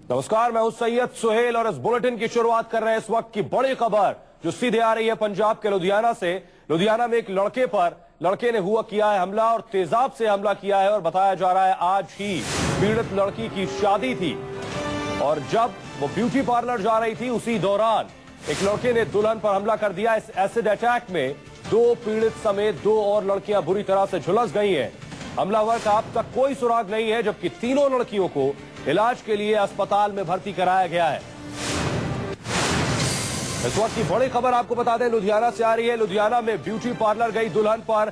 नमस्कार, मैं हूं सैयद सुहेल और इस बुलेटिन की शुरुआत कर रहे हैं इस वक्त की बड़ी खबर जो सीधे आ रही है पंजाब के लुधियाना से। लुधियाना में एक लड़के ने किया है हमला और तेजाब से हमला किया है और बताया जा रहा है आज ही पीड़ित लड़की की शादी थी और जब वो ब्यूटी पार्लर जा रही थी उसी दौरान एक लड़के ने दुल्हन पर हमला कर दिया। इस एसिड अटैक में 2 पीड़ित समेत 2 और लड़कियां बुरी तरह से झुलस गई हैं। हमलावर का अब तक कोई सुराग नहीं है, जबकि तीनों लड़कियों को इलाज के लिए अस्पताल में भर्ती कराया गया है। इस वक्त की बड़ी खबर आपको बता दें, लुधियाना से आ रही है। लुधियाना में ब्यूटी पार्लर गई दुल्हन पर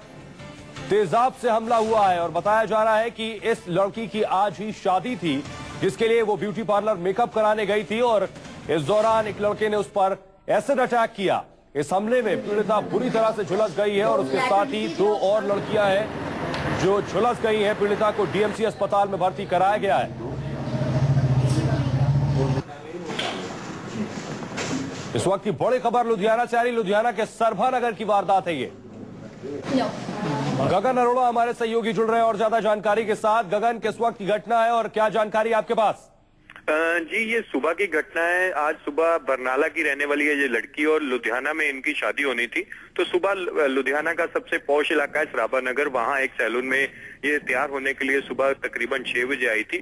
तेजाब से हमला हुआ है और बताया जा रहा है कि इस लड़की की आज ही शादी थी जिसके लिए वो ब्यूटी पार्लर मेकअप कराने गई थी और इस दौरान एक लड़के ने उस पर एसिड अटैक किया। इस हमले में पीड़िता बुरी तरह से झुलस गई है और उसके साथ ही 2 और लड़कियां हैं जो झुलस गई हैं। पीड़िता को डीएमसी अस्पताल में भर्ती कराया गया है। इस वक्त की बड़ी खबर लुधियाना से आ रही, लुधियाना के सरभा नगर की वारदात है ये। गगन अरोड़ा हमारे सहयोगी जुड़ रहे हैं और ज्यादा जानकारी के साथ। गगन, किस वक्त की घटना है और क्या जानकारी आपके पास? जी, ये सुबह की घटना है। आज सुबह बरनाला की रहने वाली है ये लड़की और लुधियाना में इनकी शादी होनी थी। तो सुबह लुधियाना का सबसे पॉश इलाका है सराबा नगर, वहां एक सैलून में ये तैयार होने के लिए सुबह तकरीबन 6 बजे आई थी।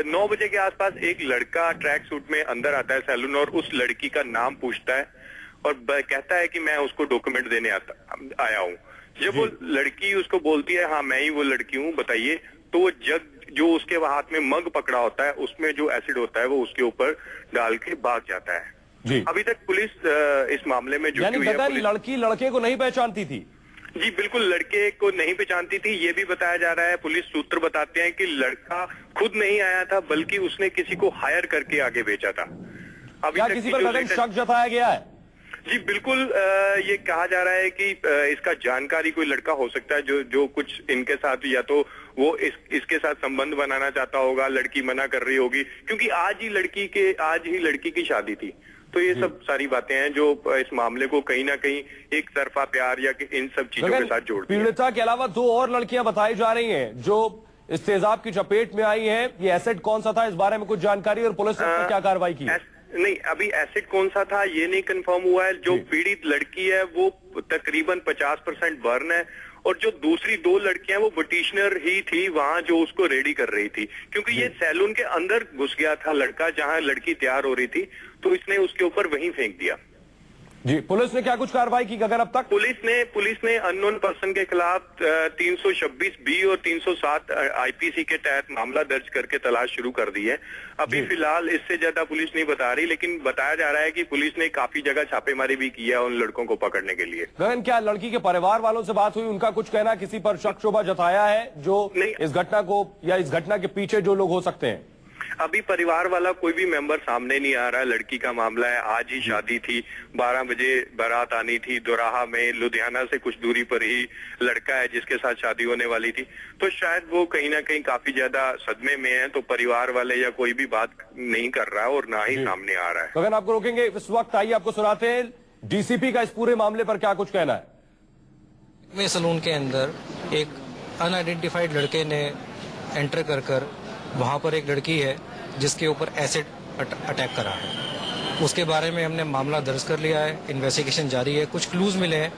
9 बजे के आसपास एक लड़का ट्रैक सूट में अंदर आता है सैलून और उस लड़की का नाम पूछता है और कहता है कि मैं उसको डॉक्यूमेंट देने आया हूँ। जब वो लड़की उसको बोलती है हाँ मैं ही वो लड़की हूँ बताइए, तो वो जग जो उसके हाथ में मग पकड़ा होता है उसमें जो एसिड होता है वो उसके ऊपर डाल के भाग जाता है। जी। अभी तक पुलिस इस मामले में जुटी हुई है। लड़की लड़के को नहीं पहचानती थी? जी बिल्कुल, लड़के को नहीं पहचानती थी। ये भी बताया जा रहा है, पुलिस सूत्र बताते हैं कि लड़का खुद नहीं आया था बल्कि उसने किसी को हायर करके आगे भेजा था। अभी क्या किसी पर शक जताया गया है? जी बिल्कुल, ये कहा जा रहा है कि इसका जानकारी कोई लड़का हो सकता है जो कुछ इनके साथ या तो वो इसके साथ संबंध बनाना चाहता होगा। लड़की मना कर रही होगी क्योंकि आज ही लड़की की शादी थी। तो ये सब सारी बातें हैं जो इस मामले को कहीं ना कहीं एक तरफा प्यार या इन सब चीजों के साथ जोड़ती हैं। पीड़िता के अलावा 2 और लड़कियां बताई जा रही हैं जो इस तेजाब की चपेट में आई हैं। ये एसिड कौन सा था, इस बारे में कुछ जानकारी और पुलिस ने क्या कार्रवाई की? नहीं, अभी एसिड कौन सा था ये नहीं कंफर्म हुआ है। जो पीड़ित लड़की है वो तकरीबन 50% बर्न है और जो दूसरी 2 लड़कियां वो ब्यूटिशियनर ही थी वहां जो उसको रेडी कर रही थी, क्योंकि ये सैलून के अंदर घुस गया था लड़का जहां लड़की तैयार हो रही थी, तो इसने उसके ऊपर वहीं फेंक दिया। जी, पुलिस ने क्या कुछ कार्रवाई की गगन अब तक? पुलिस ने अननोन पर्सन के खिलाफ 326B और 307 आईपीसी के तहत मामला दर्ज करके तलाश शुरू कर दी है। अभी फिलहाल इससे ज्यादा पुलिस नहीं बता रही, लेकिन बताया जा रहा है कि पुलिस ने काफी जगह छापेमारी भी की है उन लड़कों को पकड़ने के लिए। गगन, क्या लड़की के परिवार वालों से बात हुई? उनका कुछ कहना, किसी पर शक शुबा जताया है जो इस घटना को या इस घटना के पीछे जो लोग हो सकते हैं? अभी परिवार वाला कोई भी मेंबर सामने नहीं आ रहा है। लड़की का मामला है, आज ही शादी थी, 12 बजे बारात आनी थी दोराहा में। लुधियाना से कुछ दूरी पर ही लड़का है जिसके साथ शादी होने वाली थी, तो शायद वो कहीं ना कहीं काफी ज्यादा सदमे में है। तो परिवार वाले या कोई भी बात नहीं कर रहा है और ना ही सामने आ रहा है। गगन, आपको रोकेंगे इस वक्त, आइए आपको सुनाते हैं डीसीपी का इस पूरे मामले पर क्या कुछ कहना है। सलून के अंदर एक अनआइडेंटिफाइड लड़के ने एंटर कर वहां पर एक लड़की है जिसके ऊपर एसिड अटैक करा है। उसके बारे में हमने मामला दर्ज कर लिया है, इन्वेस्टिगेशन जारी है। कुछ क्लूज मिले हैं,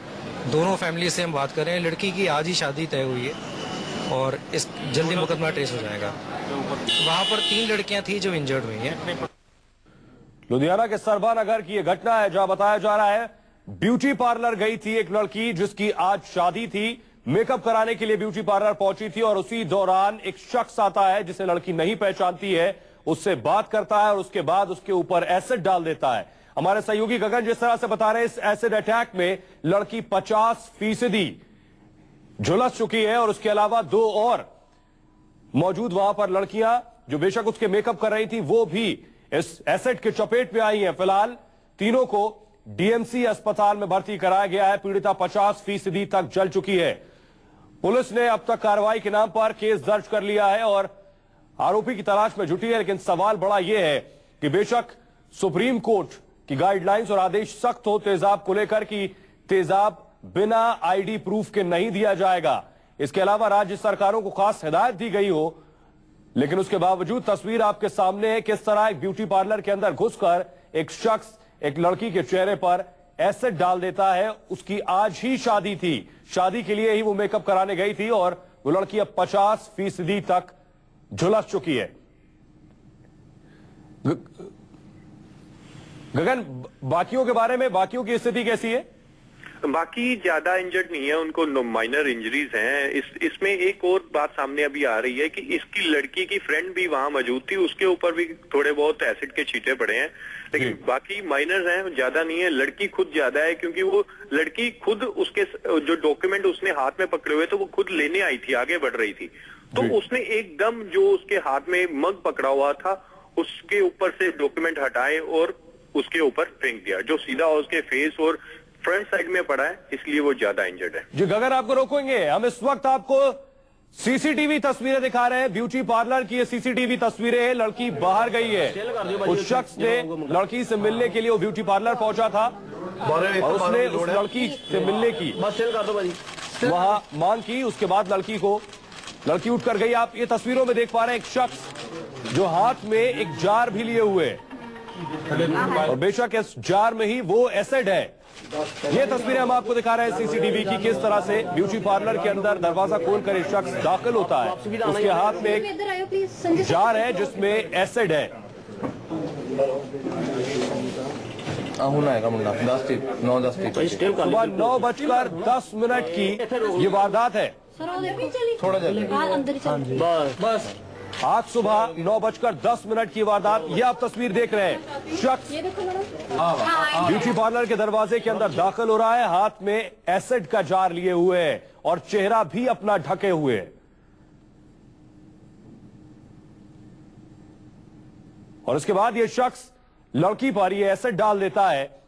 दोनों फैमिली से हम बात कर रहे हैं। लड़की की आज ही शादी तय हुई है और इस जल्दी मुकदमा ट्रेस हो जाएगा। वहां पर 3 लड़कियां थी जो इंजर्ड हुई हैं। लुधियाना के सरभा नगर की यह घटना है जहां बताया जा रहा है ब्यूटी पार्लर गई थी एक लड़की जिसकी आज शादी थी। मेकअप कराने के लिए ब्यूटी पार्लर पहुंची थी और उसी दौरान एक शख्स आता है जिसे लड़की नहीं पहचानती है, उससे बात करता है और उसके बाद उसके ऊपर एसिड डाल देता है। हमारे सहयोगी गगन जिस तरह से बता रहे हैं, इस एसिड अटैक में लड़की 50% झुलस चुकी है और उसके अलावा 2 और मौजूद वहां पर लड़कियां जो बेशक उसके मेकअप कर रही थी वो भी इस एसिड के चपेट में आई हैं। फिलहाल तीनों को डीएमसी अस्पताल में भर्ती कराया गया है। पीड़िता 50% तक जल चुकी है। पुलिस ने अब तक कार्रवाई के नाम पर केस दर्ज कर लिया है और आरोपी की तलाश में जुटी है। लेकिन सवाल बड़ा यह है कि बेशक सुप्रीम कोर्ट की गाइडलाइंस और आदेश सख्त हो तेजाब को लेकर कि तेजाब बिना आईडी प्रूफ के नहीं दिया जाएगा। इसके अलावा राज्य सरकारों को खास हिदायत दी गई हो, लेकिन उसके बावजूद तस्वीर आपके सामने है किस तरह एक ब्यूटी पार्लर के अंदर घुसकर एक शख्स एक लड़की के चेहरे पर एसिड डाल देता है। उसकी आज ही शादी थी, शादी के लिए ही वो मेकअप कराने गई थी और वो लड़की अब 50% तक झुलस चुकी है। गगन, बाकियों के बारे में, बाकियों की स्थिति कैसी है? बाकी ज्यादा इंजर्ड नहीं है, उनको माइनर इंजरीज हैं। इसमें एक और बात सामने अभी आ रही है कि इसकी लड़की की फ्रेंड भी वहां मौजूद थी, उसके ऊपर भी थोड़े बहुत एसिड के छींटे पड़े हैं, लेकिन बाकी माइनर हैं, ज्यादा नहीं है। लड़की खुद ज्यादा है, क्योंकि वो लड़की खुद उसके जो डॉक्यूमेंट उसने हाथ में पकड़े हुए थे वो खुद लेने आई थी, आगे बढ़ रही थी, तो उसने एकदम जो उसके हाथ में मग पकड़ा हुआ था उसके ऊपर से डॉक्यूमेंट हटाए और उसके ऊपर फेंक दिया, जो सीधा उसके फेस और फ्रंट साइड में पड़ा है, इसलिए वो ज्यादा इंजर्ड है। जी गगन, आपको रोकेंगे, हम इस वक्त आपको सीसीटीवी तस्वीरें दिखा रहे हैं। ब्यूटी पार्लर की ये सीसीटीवी तस्वीरें हैं। लड़की बाहर गई है, उस शख्स ने लड़की से मिलने के लिए वो ब्यूटी पार्लर पहुंचा था और उसने उस लड़की से मिलने की वहां मांग की। उसके बाद लड़की उठकर गई। आप ये तस्वीरों में देख पा रहे हैं एक शख्स जो हाथ में एक जार भी लिए हुए है और बेशक इस जार में ही वो एसिड है। ये तस्वीरें हम आपको दिखा रहे हैं सीसीटीवी की, किस तरह से ब्यूटी पार्लर के अंदर दरवाजा खोलकर एक शख्स दाखिल होता है। उसके हाथ में एक जार है जिसमें एसिड है। सुबह 9:10 की ये वारदात है। थोड़ा जल्दी बस आज सुबह 9:10 की वारदात। ये आप तस्वीर देख रहे हैं, शख्स ब्यूटी पार्लर के दरवाजे के अंदर दाखिल हो रहा है, हाथ में एसिड का जार लिए हुए है और चेहरा भी अपना ढके हुए है। और उसके बाद ये शख्स लड़की पर ये एसिड डाल देता है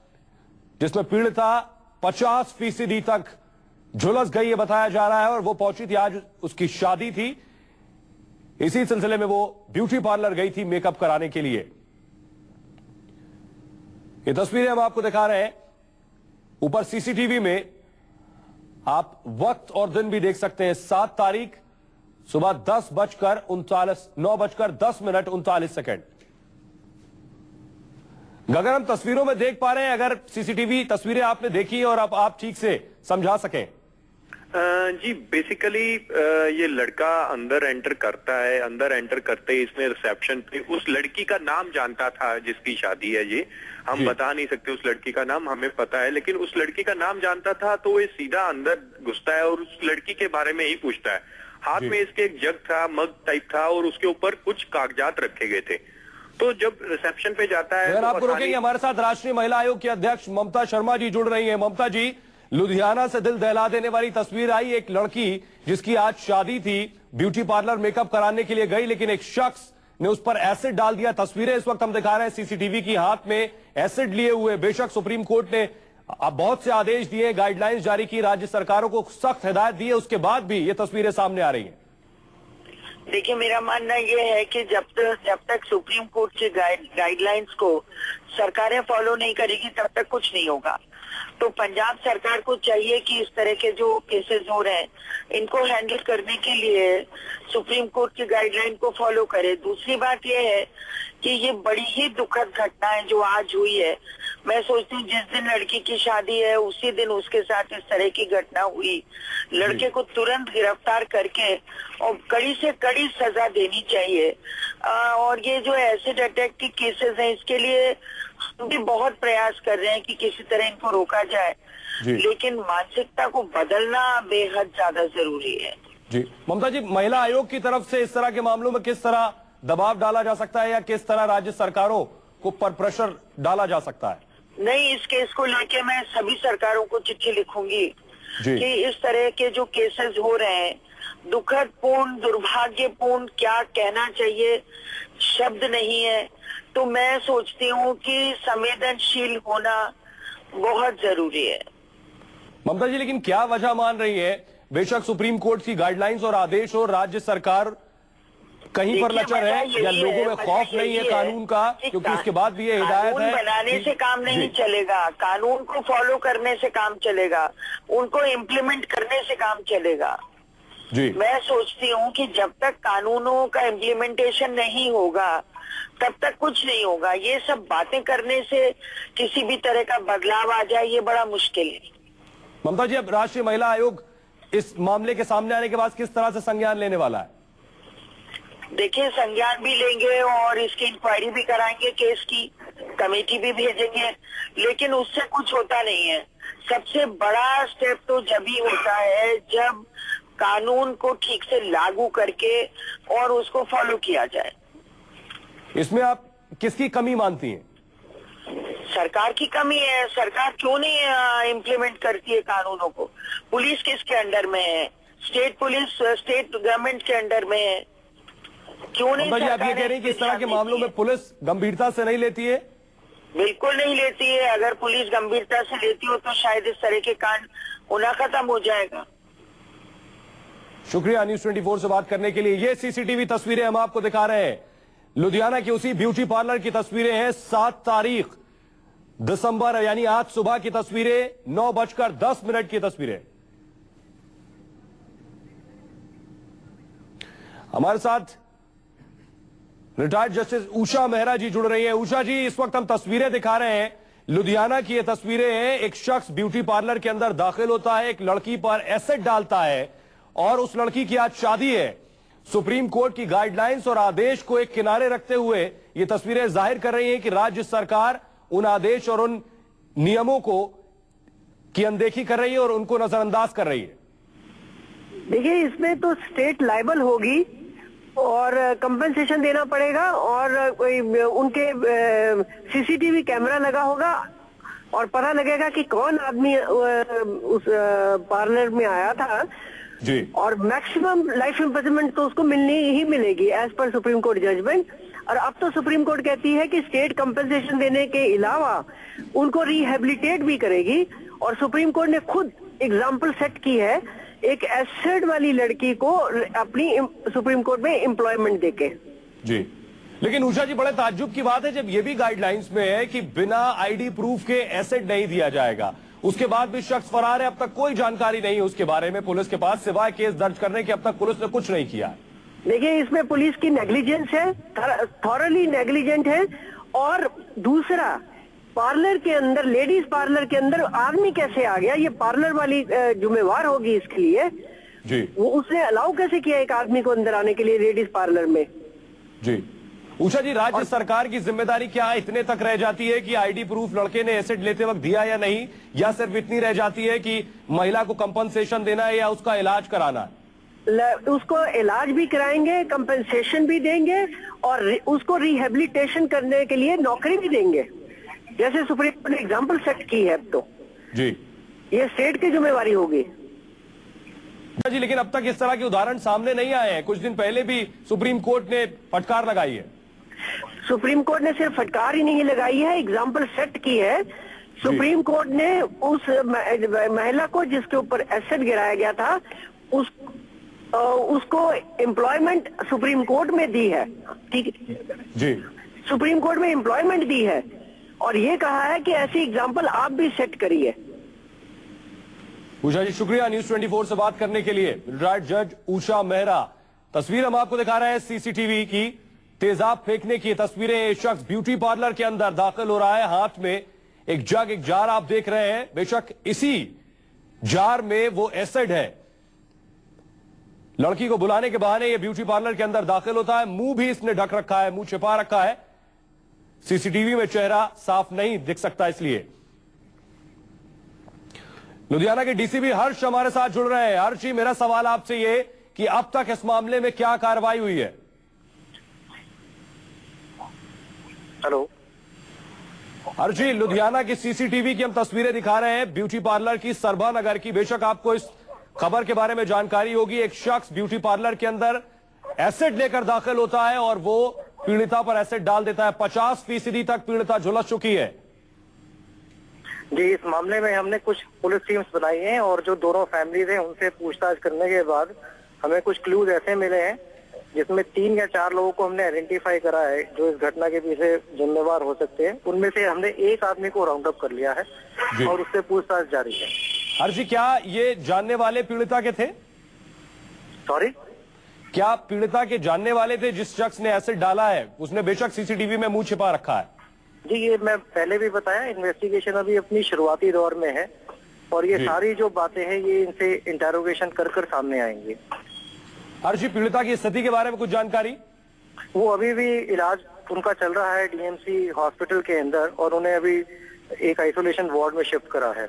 जिसमें पीड़िता 50% तक झुलस गई है बताया जा रहा है। और वो पहुंची थी, आज उसकी शादी थी, इसी सिलसिले में वो ब्यूटी पार्लर गई थी मेकअप कराने के लिए। ये तस्वीरें हम आपको दिखा रहे हैं। ऊपर सीसीटीवी में आप वक्त और दिन भी देख सकते हैं। 7 तारीख सुबह 9:10 गगन, हम तस्वीरों में देख पा रहे हैं, अगर सीसीटीवी तस्वीरें आपने देखी और अब आप ठीक से समझा सकें। जी बेसिकली ये लड़का अंदर एंटर करता है, अंदर एंटर करते ही इसने रिसेप्शन पे उस लड़की का नाम जानता था जिसकी शादी है। ये हम बता नहीं सकते उस लड़की का नाम, हमें पता है, लेकिन उस लड़की का नाम जानता था, तो ये सीधा अंदर घुसता है और उस लड़की के बारे में ही पूछता है। हाथ में इसके एक जग था, मग टाइप था और उसके ऊपर कुछ कागजात रखे गए थे। तो जब रिसेप्शन पे जाता है, अगर आपको रोकेंगे, हमारे साथ राष्ट्रीय महिला आयोग की अध्यक्ष ममता शर्मा जी जुड़ रही हैं। ममता जी, लुधियाना से दिल दहला देने वाली तस्वीर आई। एक लड़की जिसकी आज शादी थी, ब्यूटी पार्लर मेकअप कराने के लिए गई, लेकिन एक शख्स ने उस पर एसिड डाल दिया। तस्वीरें इस वक्त हम दिखा रहे हैं सीसीटीवी की, हाथ में एसिड लिए हुए। बेशक सुप्रीम कोर्ट ने अब बहुत से आदेश दिए, गाइडलाइंस जारी की, राज्य सरकारों को सख्त हिदायत दी है, उसके बाद भी ये तस्वीरें सामने आ रही हैं। देखिए, मेरा मानना ये है कि जब तक सुप्रीम कोर्ट की गाइडलाइंस को सरकारें फॉलो नहीं करेगी तब तक कुछ नहीं होगा। तो पंजाब सरकार को चाहिए कि इस तरह के जो केसेस हो रहे हैं इनको हैंडल करने के लिए सुप्रीम कोर्ट की गाइडलाइन को फॉलो करे। दूसरी बात यह है कि ये बड़ी ही दुखद घटना है जो आज हुई है। मैं सोचती हूँ जिस दिन लड़की की शादी है उसी दिन उसके साथ इस तरह की घटना हुई। लड़के को तुरंत गिरफ्तार करके और कड़ी से कड़ी सजा देनी चाहिए। और ये जो एसिड अटैक की केसेस हैं इसके लिए हम भी बहुत प्रयास कर रहे हैं कि किसी तरह इनको रोका जाए, लेकिन मानसिकता को बदलना बेहद ज्यादा जरूरी है। जी ममता जी, महिला आयोग की तरफ से इस तरह के मामलों में किस तरह दबाव डाला जा सकता है या किस तरह राज्य सरकारों को पर प्रेशर डाला जा सकता है? नहीं, इस केस को लेके मैं सभी सरकारों को चिट्ठी लिखूंगी कि इस तरह के जो केसेस हो रहे हैं, दुखद पूर्ण, दुर्भाग्यपूर्ण, क्या कहना चाहिए शब्द नहीं है। तो मैं सोचती हूँ कि संवेदनशील होना बहुत जरूरी है। ममता जी, लेकिन क्या वजह मान रही है? बेशक सुप्रीम कोर्ट की गाइडलाइंस और आदेश और राज्य सरकार कहीं पर लचर है या लोगों में खौफ नहीं है कानून का, क्योंकि उसके बाद भी ये हिदायत है। बनाने से काम नहीं चलेगा, कानून को फॉलो करने से काम चलेगा, उनको इम्प्लीमेंट करने से काम चलेगा। जी। मैं सोचती हूँ कि जब तक कानूनों का इम्प्लीमेंटेशन नहीं होगा तब तक कुछ नहीं होगा। ये सब बातें करने से किसी भी तरह का बदलाव आ जाए ये बड़ा मुश्किल है। ममता जी, अब राष्ट्रीय महिला आयोग इस मामले के सामने आने के बाद किस तरह से संज्ञान लेने वाला है? देखिए, संज्ञान भी लेंगे और इसकी इंक्वायरी भी कराएंगे, केस की कमेटी भी भेजेंगे, लेकिन उससे कुछ होता नहीं है। सबसे बड़ा स्टेप तो जब ही होता है जब कानून को ठीक से लागू करके और उसको फॉलो किया जाए। इसमें आप किसकी कमी मानती हैं? सरकार की कमी है। सरकार क्यों नहीं इम्प्लीमेंट करती है कानूनों को? पुलिस किसके अंडर में है? स्टेट पुलिस स्टेट गवर्नमेंट के अंडर में है। क्यों नहीं? ममता जी, आप ये कह रही हैं कि इस तरह के मामलों में पुलिस गंभीरता से नहीं लेती है? बिल्कुल नहीं लेती है। अगर पुलिस गंभीरता से लेती हो तो शायद इस तरह के कांड होना खत्म हो जाएगा। शुक्रिया न्यूज़ 24 से बात करने के लिए। ये सीसीटीवी तस्वीरें हम आपको दिखा रहे हैं। लुधियाना की उसी ब्यूटी पार्लर की तस्वीरें हैं। 7 तारीख दिसंबर, यानी आज सुबह की तस्वीरें, 9:10 की तस्वीरें। हमारे साथ रिटायर्ड जस्टिस उषा मेहरा जी जुड़ रही है। उषा जी, इस वक्त हम तस्वीरें दिखा रहे हैं, लुधियाना की ये तस्वीरें हैं। एक शख्स ब्यूटी पार्लर के अंदर दाखिल होता है, एक लड़की पर एसिड डालता है और उस लड़की की आज शादी है। सुप्रीम कोर्ट की गाइडलाइंस और आदेश को एक किनारे रखते हुए ये तस्वीरें जाहिर कर रही हैं कि राज्य सरकार उन आदेश और उन नियमों को की अनदेखी कर रही है और उनको नजरअंदाज कर रही है। देखिए, इसमें तो स्टेट लायबल होगी और कंपनसेशन देना पड़ेगा और उनके सीसीटीवी कैमरा लगा होगा और पता लगेगा कि कौन आदमी उस पार्लर में आया था जी। और मैक्सिमम लाइफ इम्प्रिजनमेंट तो उसको मिलनी ही मिलेगी as per supreme court judgement. और अब तो सुप्रीम कोर्ट कहती है कि स्टेट कंपनसेशन देने के अलावा उनको रिहेबिलिटेट भी करेगी। और सुप्रीम कोर्ट ने खुद एग्जाम्पल सेट की है एक एसिड वाली लड़की को अपनी सुप्रीम कोर्ट में एम्प्लॉयमेंट देके। जी, लेकिन उषा जी, बड़े ताज्जुब की बात है जब ये भी गाइडलाइंस में है कि बिना आईडी प्रूफ के एसेट नहीं दिया जाएगा, उसके बाद भी शख्स फरार है। अब तक कोई जानकारी नहीं है उसके बारे में पुलिस के पास, सिवाय केस दर्ज करने के अब तक पुलिस ने कुछ नहीं किया। देखिए, इसमें पुलिस की नेग्लिजेंस है, थॉरली नेग्लिजेंट है। और दूसरा, पार्लर के अंदर, लेडीज पार्लर के अंदर आदमी कैसे आ गया, ये पार्लर वाली जिम्मेवार होगी इसके लिए जी। वो उसने अलाउ कैसे किया एक आदमी को अंदर आने के लिए लेडीज पार्लर में? जी उषा जी, राज्य सरकार की जिम्मेदारी क्या इतने तक रह जाती है कि आईडी प्रूफ लड़के ने एसिड लेते वक्त दिया या नहीं, या सिर्फ इतनी रह जाती है कि महिला को कंपनसेशन देना है या उसका इलाज कराना है? उसको इलाज भी कराएंगे, कंपनसेशन भी देंगे और उसको रिहेबिलिटेशन करने के लिए नौकरी भी देंगे, जैसे सुप्रीम कोर्ट ने एग्जाम्पल सेट की है। अब तो जी, ये स्टेट की जिम्मेवारी होगी जी। लेकिन अब तक इस तरह के उदाहरण सामने नहीं आए हैं। कुछ दिन पहले भी सुप्रीम कोर्ट ने फटकार लगाई है। सुप्रीम कोर्ट ने सिर्फ फटकार ही नहीं लगाई है, एग्जाम्पल सेट की है। सुप्रीम कोर्ट ने उस महिला को जिसके ऊपर एसिड गिराया गया था उसको एम्प्लॉयमेंट सुप्रीम कोर्ट में दी है। ठीक है जी, सुप्रीम कोर्ट में एम्प्लॉयमेंट दी है और ये कहा है कि ऐसी एग्जाम्पल आप भी सेट करिए। उषा जी, शुक्रिया न्यूज़ 24 से बात करने के लिए। रिटायर्ड जज उषा मेहरा। तस्वीर हम आपको दिखा रहे हैं सीसीटीवी की, तेजाब फेंकने की तस्वीरें। शख्स ब्यूटी पार्लर के अंदर दाखिल हो रहा है, हाथ में एक जग, एक जार आप देख रहे हैं। बेशक इसी जार में वो एसिड है। लड़की को बुलाने के बहाने ये ब्यूटी पार्लर के अंदर दाखिल होता है। मुंह भी इसने ढक रखा है, मुंह छिपा रखा है। सीसीटीवी में चेहरा साफ नहीं दिख सकता, इसलिए। लुधियाना के डीसीपी हर्ष हमारे साथ जुड़ रहे हैं। हर्ष जी, मेरा सवाल आपसे ये कि अब तक इस मामले में क्या कार्रवाई हुई है? हेलो हर्ष जी, लुधियाना की सीसीटीवी की हम तस्वीरें दिखा रहे हैं, ब्यूटी पार्लर की, सरभा नगर की। बेशक आपको इस खबर के बारे में जानकारी होगी। एक शख्स ब्यूटी पार्लर के अंदर एसिड लेकर दाखिल होता है और वो पीड़िता पर एसिड डाल देता है। 50% तक पीड़िता झुलस चुकी है। जी, इस मामले में हमने कुछ पुलिस टीम्स बनाई हैं और जो दोनों फैमिलीज हैं उनसे पूछताछ करने के बाद हमें कुछ क्लूज ऐसे मिले हैं जिसमें 3 या 4 लोगों को हमने आइडेंटिफाई करा है जो इस घटना के पीछे जिम्मेवार हो सकते हैं। उनमें से हमने एक आदमी को राउंड अप कर लिया है और उससे पूछताछ जारी है। हर्ष जी, क्या ये जानने वाले पीड़िता के थे? सॉरी, क्या पीड़िता के जानने वाले थे जिस शख्स ने एसिड डाला है? उसने बेशक सीसीटीवी में मुंह छिपा रखा है। जी ये मैं पहले भी बताया, इन्वेस्टिगेशन अभी अपनी शुरुआती दौर में है और ये सारी जो बातें हैं ये इनसे इंटेरोगेशन कर सामने आएंगी। हर्षी, पीड़िता की स्थिति के बारे में कुछ जानकारी? वो अभी भी इलाज उनका चल रहा है डीएमसी हॉस्पिटल के अंदर और उन्हें अभी एक आइसोलेशन वार्ड में शिफ्ट करा है।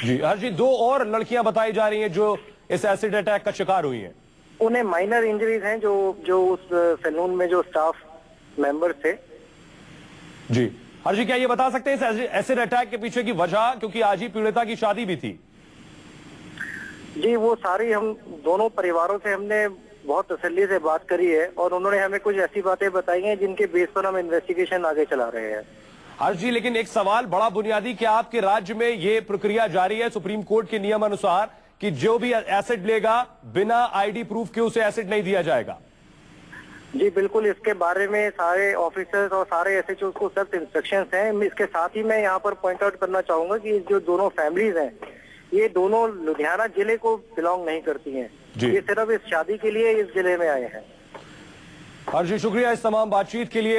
जी हर्षी, 2 और लड़कियां बताई जा रही हैं जो इस एसिड अटैक का शिकार हुई हैं। उन्हें माइनर इंजरीज हैं जो उस सैलून में जो स्टाफ मेंबर थे। जी हर्षी, क्या ये बता सकते हैं इस एसिड अटैक के पीछे की वजह? क्योंकि आज ही पीड़िता की शादी भी थी। जी वो सारी हम दोनों परिवारों से हमने बहुत तसल्ली से बात करी है और उन्होंने हमें कुछ ऐसी बातें बताई हैं जिनके बेस पर हम इन्वेस्टिगेशन आगे चला रहे हैं। हर्ष जी, लेकिन एक सवाल बड़ा बुनियादी, क्या आपके राज्य में ये प्रक्रिया जारी है सुप्रीम कोर्ट के नियम अनुसार कि जो भी एसिड लेगा बिना आईडी प्रूफ के उसे एसिड नहीं दिया जाएगा? जी बिल्कुल, इसके बारे में सारे ऑफिसर्स और सारे एसएचओ को सख्त इंस्ट्रक्शंस हैं। इसके साथ ही मैं यहाँ पर पॉइंट आउट करना चाहूंगा कि जो दोनों फैमिलीज हैं ये दोनों लुधियाना जिले को बिलोंग नहीं करती हैं। ये सिर्फ इस शादी के लिए इस जिले में आए हैं। हर्ष जी, शुक्रिया इस तमाम बातचीत के लिए।